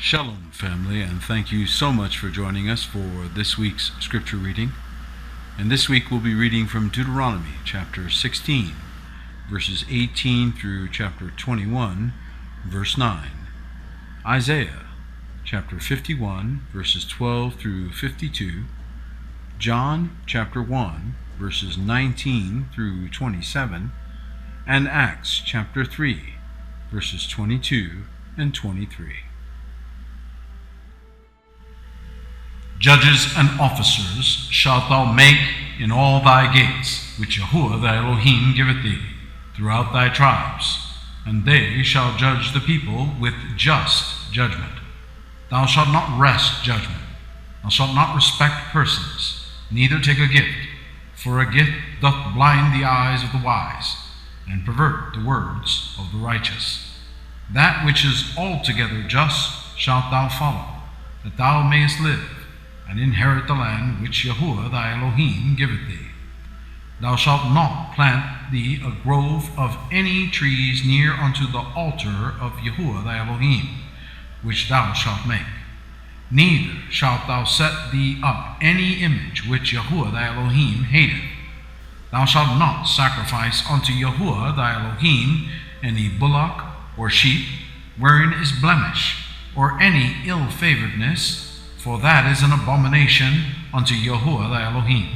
Shalom, family, and thank you so much for joining us for this week's scripture reading. And this week we'll be reading from Deuteronomy chapter 16, verses 18 through chapter 21, verse 9. Isaiah chapter 51, verses 12 through 52. John chapter 1, verses 19 through 27. And Acts chapter 3, verses 22 and 23. Judges and officers shalt thou make in all thy gates, which Yahuwah thy Elohim giveth thee, throughout thy tribes, and they shall judge the people with just judgment. Thou shalt not wrest judgment, thou shalt not respect persons, neither take a gift, for a gift doth blind the eyes of the wise, and pervert the words of the righteous. That which is altogether just shalt thou follow, that thou mayest live, and inherit the land which Yahuwah thy Elohim giveth thee. Thou shalt not plant thee a grove of any trees near unto the altar of Yahuwah thy Elohim, which thou shalt make. Neither shalt thou set thee up any image which Yahuwah thy Elohim hateth. Thou shalt not sacrifice unto Yahuwah thy Elohim any bullock or sheep wherein is blemish, or any ill-favoredness, for that is an abomination unto Yahuwah thy Elohim.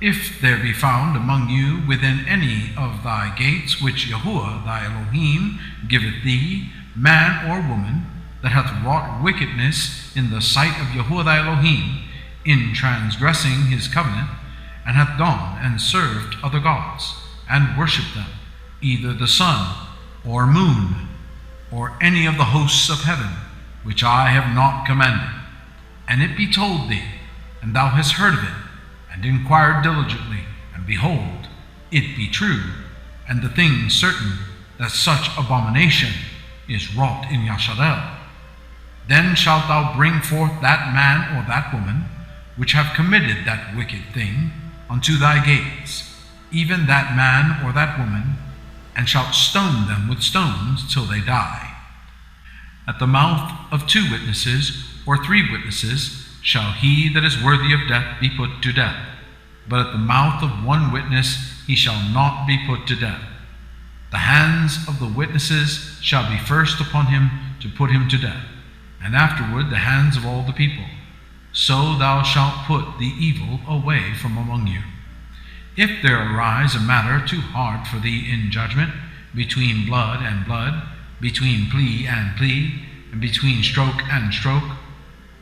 If there be found among you within any of thy gates which Yahuwah thy Elohim giveth thee, man or woman, that hath wrought wickedness in the sight of Yahuwah thy Elohim, in transgressing his covenant, and hath gone and served other gods, and worshipped them, either the sun, or moon, or any of the hosts of heaven, which I have not commanded, and it be told thee, and thou hast heard of it, and inquired diligently, and behold, it be true, and the thing certain, that such abomination is wrought in Yasharel, then shalt thou bring forth that man or that woman, which have committed that wicked thing, unto thy gates, even that man or that woman, and shalt stone them with stones till they die. At the mouth of 2 witnesses, or 3 witnesses, shall he that is worthy of death be put to death. But at the mouth of 1 witness he shall not be put to death. The hands of the witnesses shall be first upon him to put him to death, and afterward the hands of all the people. So thou shalt put the evil away from among you. If there arise a matter too hard for thee in judgment, between blood and blood, between plea and plea, and between stroke and stroke,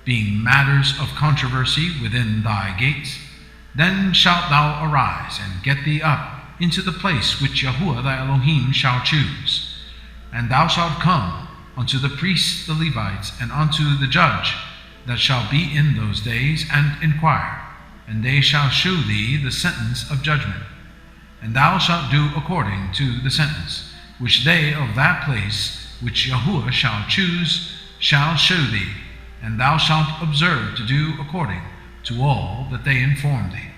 being matters of controversy within thy gates, then shalt thou arise and get thee up into the place which Yahuwah thy Elohim shall choose. And thou shalt come unto the priests the Levites, and unto the judge that shall be in those days, and inquire, and they shall shew thee the sentence of judgment. And thou shalt do according to the sentence which they of that place which Yahuwah shall choose shall shew thee, and thou shalt observe to do according to all that they inform thee.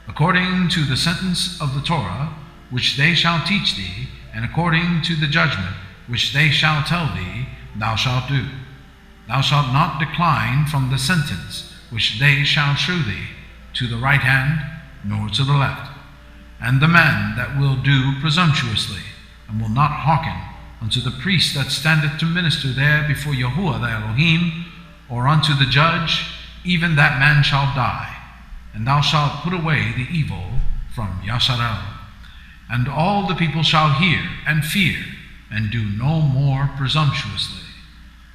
According to the sentence of the Torah, which they shall teach thee, and according to the judgment which they shall tell thee, thou shalt do. Thou shalt not decline from the sentence which they shall shew thee, to the right hand, nor to the left. And the man that will do presumptuously, and will not hearken unto the priest that standeth to minister there before Yahuwah thy Elohim, or unto the judge, even that man shall die, and thou shalt put away the evil from Yasharel. And all the people shall hear and fear, and do no more presumptuously.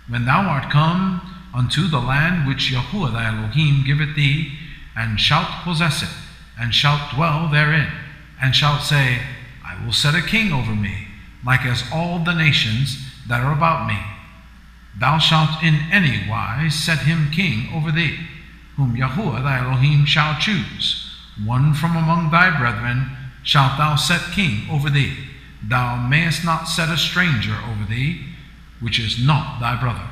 When thou art come unto the land which Yahuwah thy Elohim giveth thee, and shalt possess it, and shalt dwell therein, and shalt say, I will set a king over me, like as all the nations that are about me. Thou shalt in any wise set him king over thee, whom Yahuwah thy Elohim shall choose. One from among thy brethren shalt thou set king over thee. Thou mayest not set a stranger over thee, which is not thy brother.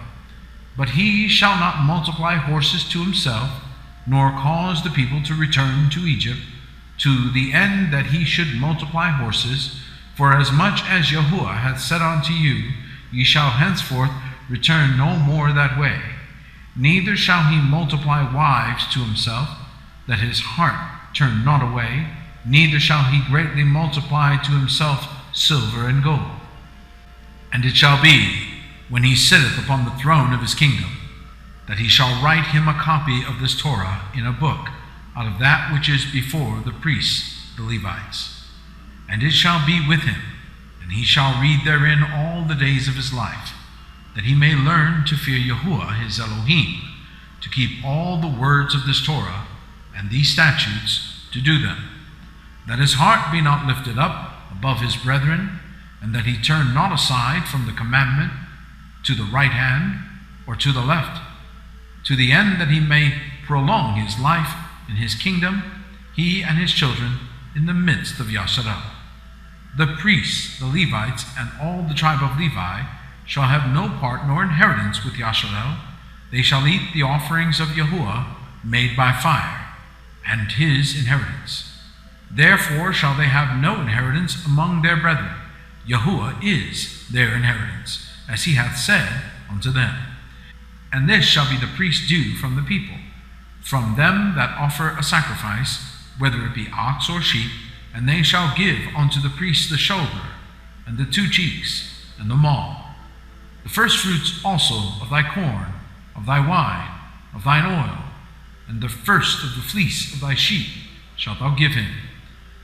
But he shall not multiply horses to himself, nor cause the people to return to Egypt, to the end that he should multiply horses. For as much as Yahuwah hath said unto you, ye shall henceforth return no more that way. Neither shall he multiply wives to himself, that his heart turn not away, neither shall he greatly multiply to himself silver and gold. And it shall be, when he sitteth upon the throne of his kingdom, that he shall write him a copy of this Torah in a book, out of that which is before the priests, the Levites. And it shall be with him, and he shall read therein all the days of his life, that he may learn to fear Yahuwah his Elohim, to keep all the words of this Torah and these statutes, to do them, that his heart be not lifted up above his brethren, and that he turn not aside from the commandment to the right hand or to the left, to the end that he may prolong his life in his kingdom, he and his children in the midst of Yasharel. The priests, the Levites, and all the tribe of Levi shall have no part nor inheritance with Yasharel. They shall eat the offerings of Yahuwah made by fire, and his inheritance. Therefore shall they have no inheritance among their brethren. Yahuwah is their inheritance, as he hath said unto them. And this shall be the priest's due from the people, from them that offer a sacrifice, whether it be ox or sheep, and they shall give unto the priest the shoulder, and the 2 cheeks, and the maw. The firstfruits also of thy corn, of thy wine, of thine oil, and the first of the fleece of thy sheep shalt thou give him.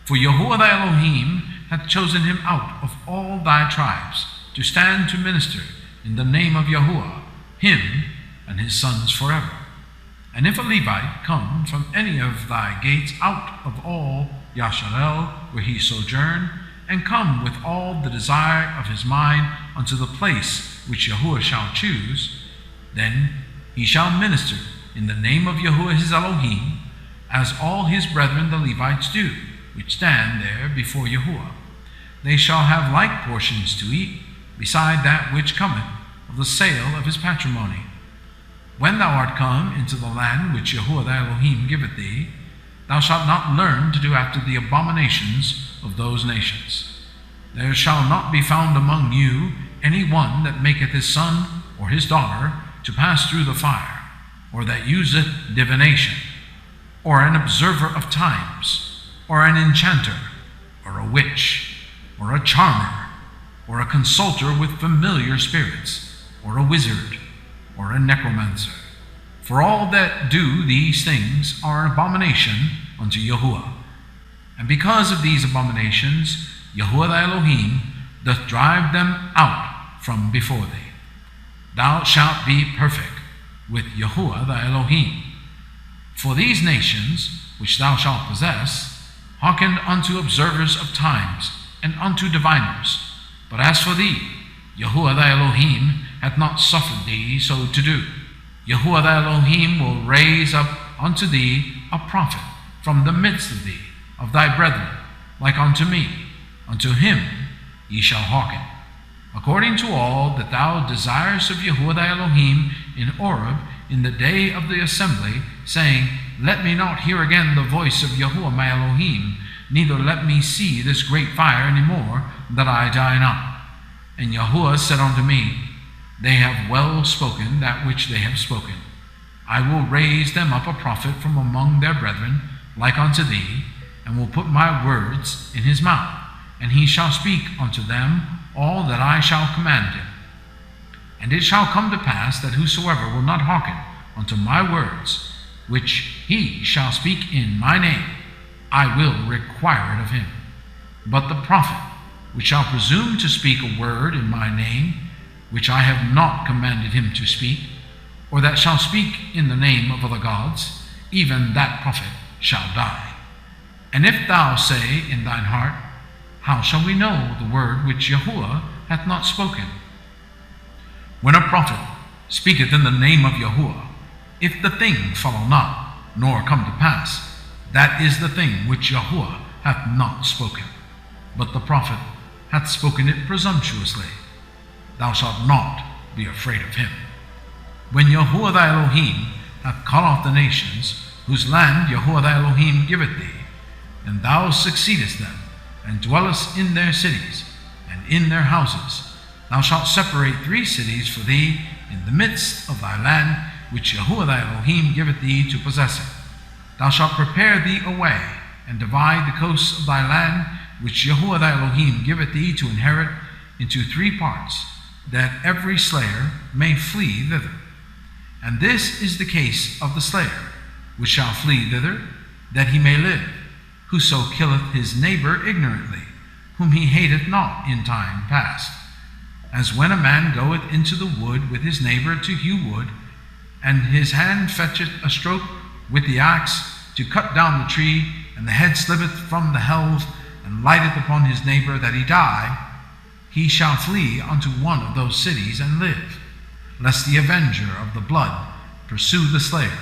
For Yahuwah thy Elohim hath chosen him out of all thy tribes, to stand to minister in the name of Yahuwah, him and his sons forever. And if a Levite come from any of thy gates out of all Yasharel, where he sojourn, and come with all the desire of his mind unto the place which Yahuwah shall choose, then he shall minister in the name of Yahuwah his Elohim, as all his brethren the Levites do, which stand there before Yahuwah. They shall have like portions to eat, beside that which cometh of the sale of his patrimony. When thou art come into the land which Yahuwah thy Elohim giveth thee, thou shalt not learn to do after the abominations of those nations. There shall not be found among you any one that maketh his son or his daughter to pass through the fire, or that useth divination, or an observer of times, or an enchanter, or a witch, or a charmer, or a consulter with familiar spirits, or a wizard, or a necromancer. For all that do these things are an abomination unto Yahuwah. And because of these abominations, Yahuwah thy Elohim doth drive them out from before thee. Thou shalt be perfect with Yahuwah thy Elohim. For these nations, which thou shalt possess, hearkened unto observers of times, and unto diviners. But as for thee, Yahuwah thy Elohim hath not suffered thee so to do. Yahuwah thy Elohim will raise up unto thee a prophet from the midst of thee, of thy brethren, like unto me. Unto him ye shall hearken, according to all that thou desirest of Yahuwah thy Elohim in Oreb in the day of the assembly, saying, Let me not hear again the voice of Yahuwah my Elohim, neither let me see this great fire any more, that I die not. And Yahuwah said unto me, They have well spoken that which they have spoken. I will raise them up a prophet from among their brethren, like unto thee, and will put my words in his mouth, and he shall speak unto them all that I shall command him. And it shall come to pass that whosoever will not hearken unto my words, which he shall speak in my name, I will require it of him. But the prophet, which shall presume to speak a word in my name, which I have not commanded him to speak, or that shall speak in the name of other gods, even that prophet shall die. And if thou say in thine heart, How shall we know the word which Yahuwah hath not spoken? When a prophet speaketh in the name of Yahuwah, if the thing follow not, nor come to pass, that is the thing which Yahuwah hath not spoken. But the prophet hath spoken it presumptuously. Thou shalt not be afraid of him. When Yahuwah thy Elohim hath cut off the nations, whose land Yahuwah thy Elohim giveth thee, and thou succeedest them, and dwellest in their cities, and in their houses, thou shalt separate 3 cities for thee in the midst of thy land, which Yahuwah thy Elohim giveth thee to possess it. Thou shalt prepare thee a way, and divide the coasts of thy land, which Yahuwah thy Elohim giveth thee to inherit, into 3 parts, that every slayer may flee thither. And this is the case of the slayer, which shall flee thither, that he may live, whoso killeth his neighbor ignorantly, whom he hateth not in time past. As when a man goeth into the wood with his neighbor to hew wood, and his hand fetcheth a stroke with the axe to cut down the tree, and the head slippeth from the helve, and lighteth upon his neighbor that he die, he shall flee unto one of those cities and live, lest the avenger of the blood pursue the slayer,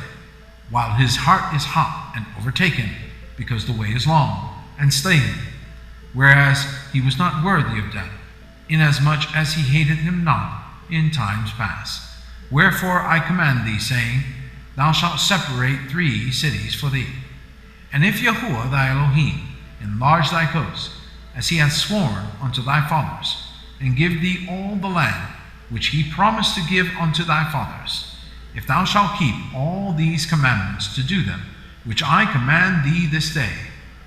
while his heart is hot, and overtake him, because the way is long, and slay him, whereas he was not worthy of death, inasmuch as he hated him not in times past. Wherefore I command thee, saying, Thou shalt separate 3 cities for thee. And if Yahuwah thy Elohim enlarge thy coast, as he hath sworn unto thy fathers, and give thee all the land which he promised to give unto thy fathers, if thou shalt keep all these commandments to do them, which I command thee this day,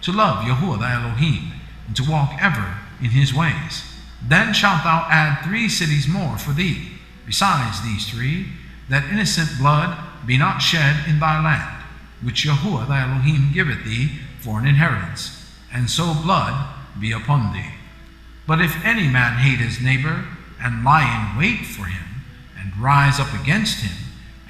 to love Yahuwah thy Elohim, and to walk ever in his ways, then shalt thou add 3 cities more for thee, besides these 3, that innocent blood be not shed in thy land, which Yahuwah thy Elohim giveth thee for an inheritance, and so blood be upon thee. But if any man hate his neighbor, and lie in wait for him, and rise up against him,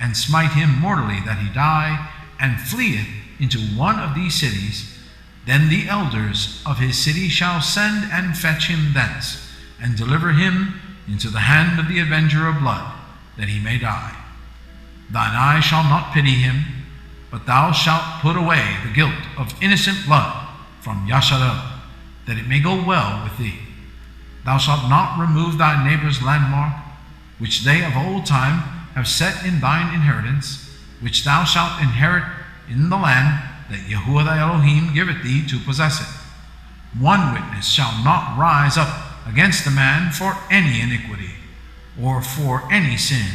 and smite him mortally that he die, and fleeth into one of these cities, then the elders of his city shall send and fetch him thence, and deliver him into the hand of the avenger of blood, that he may die. Thine eye shall not pity him, but thou shalt put away the guilt of innocent blood from Yasharel, that it may go well with thee. Thou shalt not remove thy neighbor's landmark, which they of old time have set in thine inheritance, which thou shalt inherit in the land that Yahuwah thy Elohim giveth thee to possess it. One witness shall not rise up against a man for any iniquity, or for any sin,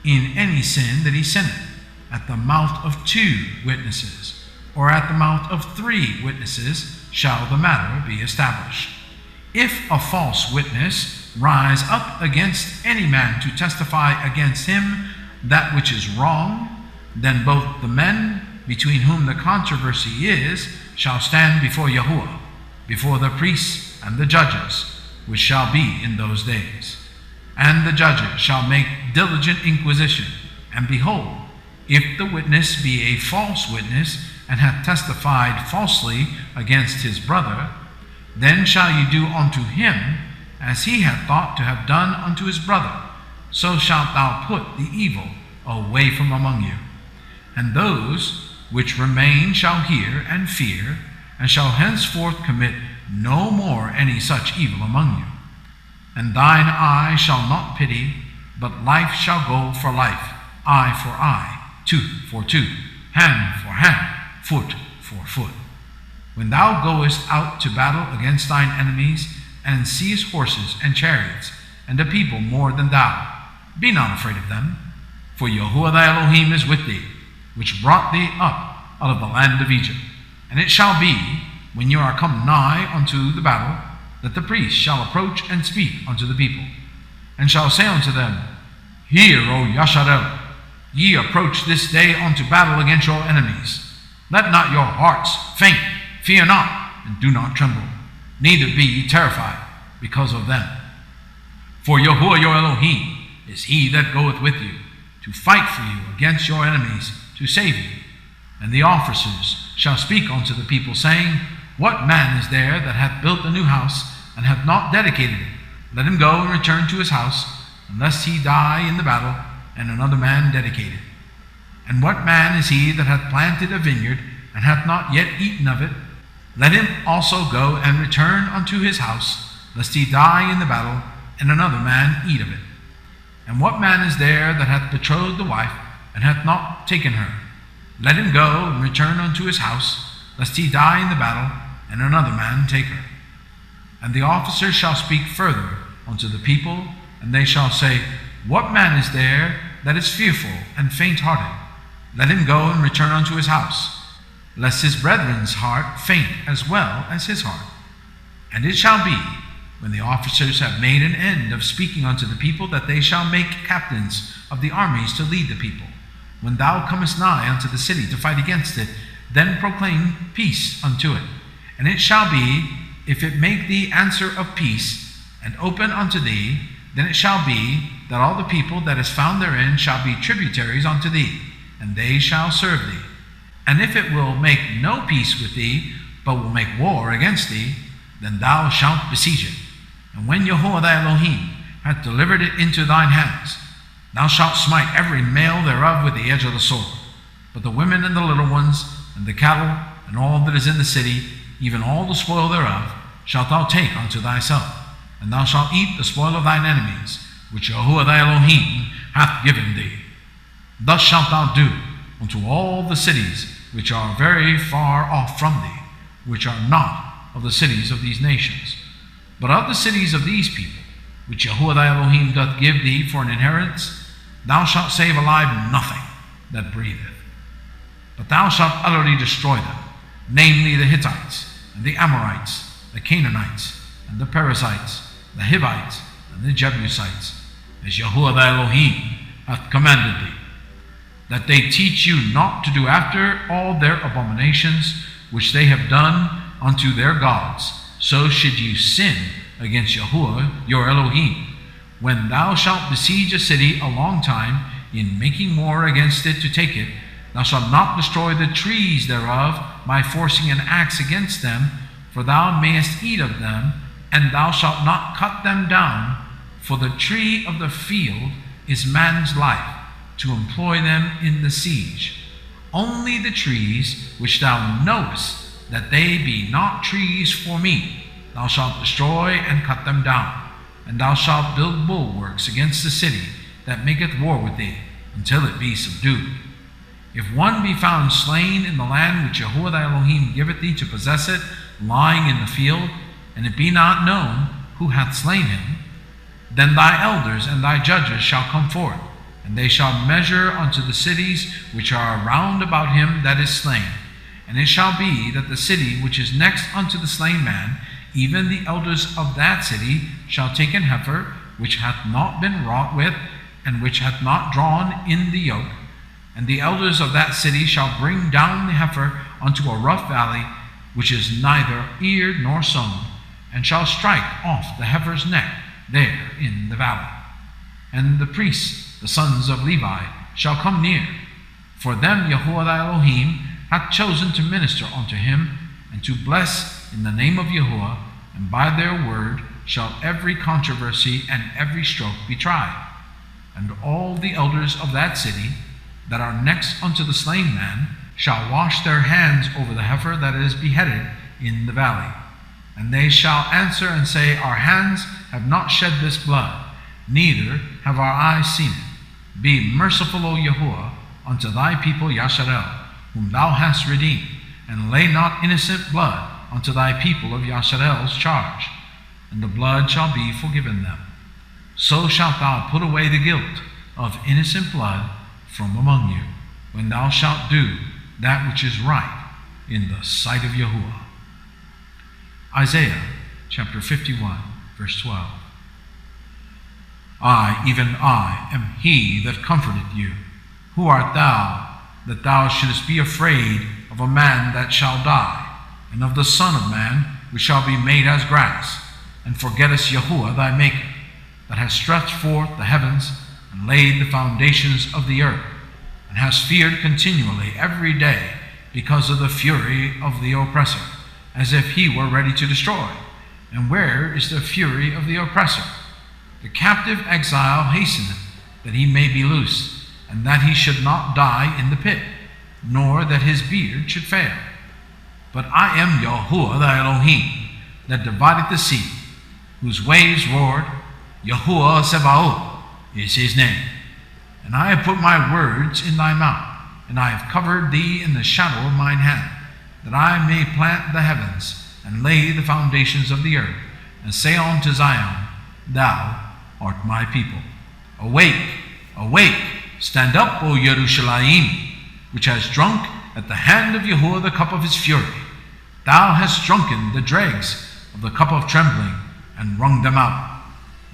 in any sin that he sinneth. At the mouth of 2 witnesses, or at the mouth of 3 witnesses, shall the matter be established. If a false witness rise up against any man to testify against him that which is wrong, then both the men between whom the controversy is shall stand before Yahuwah, before the priests and the judges, which shall be in those days. And the judges shall make diligent inquisition, and behold, if the witness be a false witness, and hath testified falsely against his brother, then shall ye do unto him as he hath thought to have done unto his brother. So shalt thou put the evil away from among you. And those which remain shall hear and fear, and shall henceforth commit no more any such evil among you. And thine eye shall not pity, but life shall go for life, eye for eye, tooth for tooth, hand for hand, foot for foot. When thou goest out to battle against thine enemies, and seest horses and chariots, and a people more than thou, be not afraid of them, for Yahuwah thy Elohim is with thee, which brought thee up out of the land of Egypt. And it shall be, when you are come nigh unto the battle, that the priest shall approach and speak unto the people, and shall say unto them, Hear, O Yasharel, ye approach this day unto battle against your enemies. Let not your hearts faint, fear not, and do not tremble, neither be ye terrified because of them. For Yahuwah your Elohim is he that goeth with you, to fight for you against your enemies, to save you. And the officers shall speak unto the people, saying, What man is there that hath built a new house, and hath not dedicated it? Let him go and return to his house, unless he die in the battle, and another man dedicate it. And what man is he that hath planted a vineyard, and hath not yet eaten of it? Let him also go and return unto his house, lest he die in the battle, and another man eat of it. And what man is there that hath betrothed the wife, and hath not taken her? Let him go and return unto his house, lest he die in the battle, and another man take her. And the officers shall speak further unto the people, and they shall say, What man is there that is fearful and faint-hearted? Let him go and return unto his house, lest his brethren's heart faint as well as his heart. And it shall be, when the officers have made an end of speaking unto the people, that they shall make captains of the armies to lead the people. When thou comest nigh unto the city to fight against it, then proclaim peace unto it. And it shall be, if it make thee answer of peace, and open unto thee, then it shall be that all the people that is found therein shall be tributaries unto thee, and they shall serve thee. And if it will make no peace with thee, but will make war against thee, then thou shalt besiege it. And when Yahuwah thy Elohim hath delivered it into thine hands, thou shalt smite every male thereof with the edge of the sword. But the women and the little ones, and the cattle, and all that is in the city, even all the spoil thereof, shalt thou take unto thyself. And thou shalt eat the spoil of thine enemies, which Yahuwah thy Elohim hath given thee. Thus shalt thou do unto all the cities which are very far off from thee, which are not of the cities of these nations. But of the cities of these people, which Yahuwah thy Elohim doth give thee for an inheritance, thou shalt save alive nothing that breatheth. But thou shalt utterly destroy them, namely the Hittites, and the Amorites, the Canaanites, and the Perizzites, the Hivites, and the Jebusites, as Yahuwah thy Elohim hath commanded thee, that they teach you not to do after all their abominations which they have done unto their gods. So should you sin against Yahuwah your Elohim. When thou shalt besiege a city a long time, in making war against it to take it, thou shalt not destroy the trees thereof by forcing an axe against them, for thou mayest eat of them, and thou shalt not cut them down, for the tree of the field is man's life, to employ them in the siege. Only the trees which thou knowest that they be not trees for meat, thou shalt destroy and cut them down, and thou shalt build bulwarks against the city that maketh war with thee, until it be subdued. If one be found slain in the land which Yahuwah thy Elohim giveth thee to possess it, lying in the field, and it be not known who hath slain him, then thy elders and thy judges shall come forth, and they shall measure unto the cities which are round about him that is slain. And it shall be that the city which is next unto the slain man, even the elders of that city shall take an heifer, which hath not been wrought with, and which hath not drawn in the yoke. And the elders of that city shall bring down the heifer unto a rough valley, which is neither eared nor sown, and shall strike off the heifer's neck there in the valley. And the priests, the sons of Levi, shall come near, for them Yahuwah thy Elohim hath chosen to minister unto him, and to bless in the name of Yahuwah, and by their word shall every controversy and every stroke be tried. And all the elders of that city that are next unto the slain man shall wash their hands over the heifer that is beheaded in the valley. And they shall answer and say, Our hands have not shed this blood, neither have our eyes seen it. Be merciful, O Yahuwah, unto thy people Yasharel, whom thou hast redeemed, and lay not innocent blood unto thy people of Yasharel's charge, and the blood shall be forgiven them. So shalt thou put away the guilt of innocent blood from among you, when thou shalt do that which is right in the sight of Yahuwah. Isaiah chapter 51, verse 12. I, even I, am he that comforteth you. Who art thou, that thou shouldest be afraid of a man that shall die, and of the Son of Man, which shall be made as grass, and forgettest Yahuwah thy Maker, that has stretched forth the heavens, and laid the foundations of the earth, and hast feared continually every day because of the fury of the oppressor, as if he were ready to destroy. And where is the fury of the oppressor? The captive exile hasteneth, that he may be loose, and that he should not die in the pit, nor that his beard should fail. But I am Yahuwah thy Elohim, that divideth the sea, whose waves roared. Yahuwah Sebaoth is his name. And I have put my words in thy mouth, and I have covered thee in the shadow of mine hand, that I may plant the heavens, and lay the foundations of the earth, and say unto Zion, Thou art my people, Awake, awake, stand up, O Jerusalem, which has drunk at the hand of Yahuwah the cup of his fury. Thou hast drunken the dregs of the cup of trembling, and wrung them out.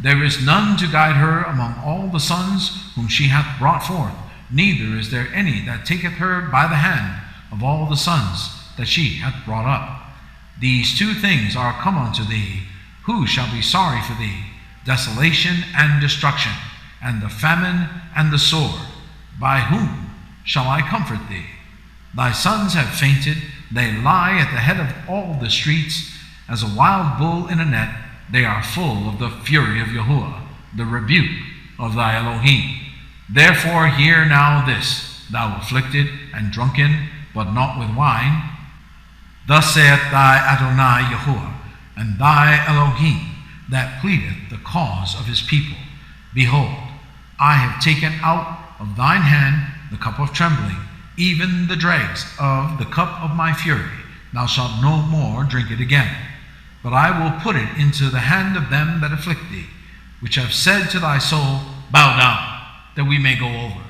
There is none to guide her among all the sons whom she hath brought forth, neither is there any that taketh her by the hand of all the sons that she hath brought up. These two things are come unto thee. Who shall be sorry for thee? Desolation and destruction, and the famine and the sword. By whom shall I comfort thee? Thy sons have fainted, they lie at the head of all the streets. As a wild bull in a net, they are full of the fury of Yahuwah, the rebuke of thy Elohim. Therefore hear now this, thou afflicted and drunken, but not with wine. Thus saith thy Adonai Yahuwah, and thy Elohim, that pleadeth the cause of his people. Behold, I have taken out of thine hand the cup of trembling, even the dregs of the cup of my fury. Thou shalt no more drink it again. But I will put it into the hand of them that afflict thee, which have said to thy soul, Bow down, that we may go over.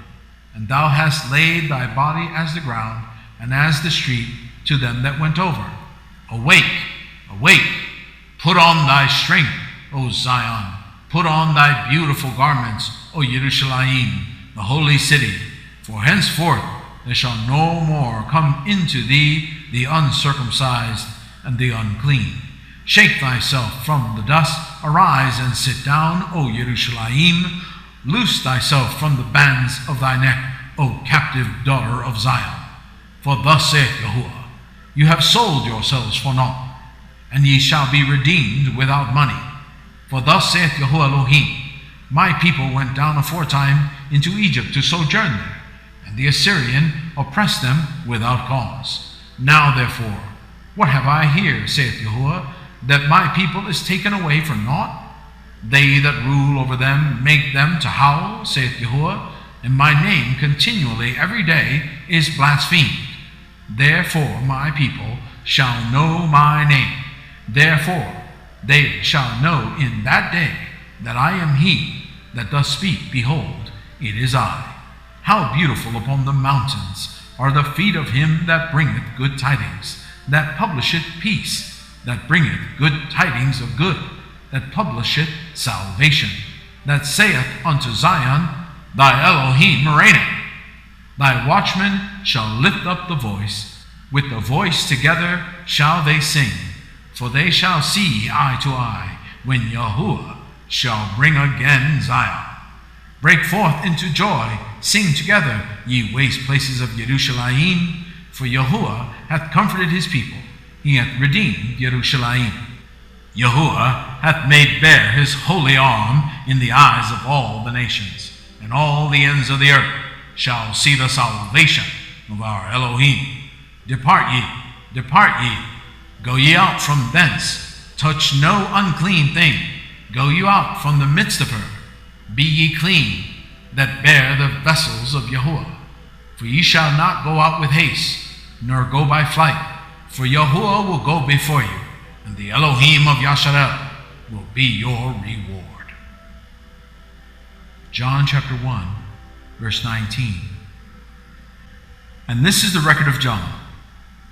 And thou hast laid thy body as the ground, and as the street to them that went over. Awake, awake, put on thy strength, O Zion. Put on thy beautiful garments, O Jerusalem, the holy city. For henceforth there shall no more come into thee the uncircumcised and the unclean. Shake thyself from the dust, arise and sit down, O Jerusalem. Loose thyself from the bands of thy neck, O captive daughter of Zion. For thus saith Yahuwah, you have sold yourselves for naught, and ye shall be redeemed without money. For thus saith Yahuwah Elohim, my people went down aforetime into Egypt to sojourn there, and the Assyrian oppressed them without cause. Now therefore, what have I here, saith Yahuwah, that my people is taken away for naught? They that rule over them make them to howl, saith Yahuwah, and my name continually every day is blasphemed. Therefore my people shall know my name. Therefore they shall know in that day that I am he that doth speak. Behold, it is I. How beautiful upon the mountains are the feet of him that bringeth good tidings, that publisheth peace, that bringeth good tidings of good, that publisheth salvation, that saith unto Zion, thy Elohim reigneth. Thy watchmen shall lift up the voice, with the voice together shall they sing, for they shall see eye to eye, when Yahuwah shall bring again Zion. Break forth into joy, sing together, ye waste places of Jerusalem, for Yahuwah hath comforted his people, he hath redeemed Jerusalem. Yahuwah hath made bare his holy arm in the eyes of all the nations, and all the ends of the earth shall see the salvation of our Elohim. Depart ye, go ye out from thence, touch no unclean thing, go you out from the midst of her. Be ye clean, that bear the vessels of Yahuwah. For ye shall not go out with haste, nor go by flight, for Yahuwah will go before you, and the Elohim of Yasharel will be your reward. John chapter 1, verse 19. And this is the record of John,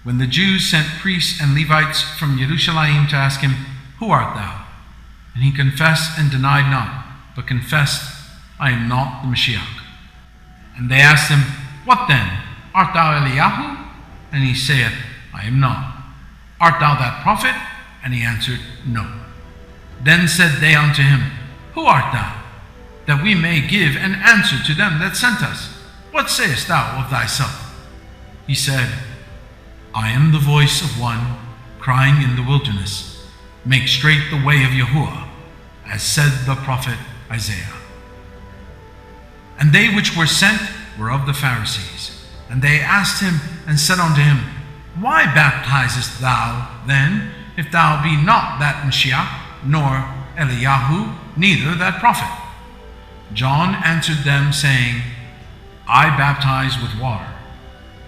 when the Jews sent priests and Levites from Jerusalem to ask him, Who art thou? And he confessed and denied not, but confessed, I am not the Mashiach. And they asked him, What then? Art thou Eliyahu? And he saith, I am not. Art thou that prophet? And he answered, No. Then said they unto him, Who art thou? That we may give an answer to them that sent us. What sayest thou of thyself? He said, I am the voice of one crying in the wilderness, Make straight the way of Yahuwah, as said the prophet Isaiah. And they which were sent were of the Pharisees. And they asked him and said unto him, Why baptizest thou then, if thou be not that Mashiach, nor Eliyahu, neither that prophet? John answered them, saying, I baptize with water,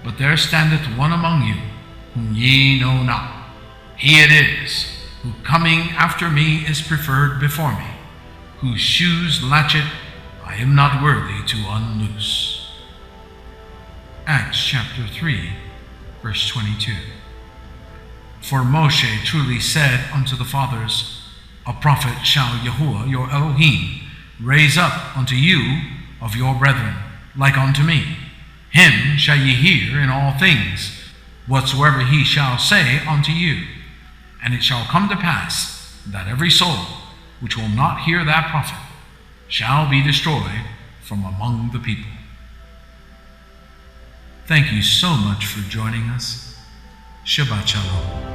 but there standeth one among you, whom ye know not. He it is, who coming after me is preferred before me, whose shoes latchet I am not worthy to unloose. Acts chapter 3, verse 22. For Moshe truly said unto the fathers, A prophet shall Yahuwah your Elohim raise up unto you of your brethren, like unto me. Him shall ye hear in all things, whatsoever he shall say unto you. And it shall come to pass that every soul which will not hear that prophet shall be destroyed from among the people. Thank you so much for joining us. Shabbat Shalom.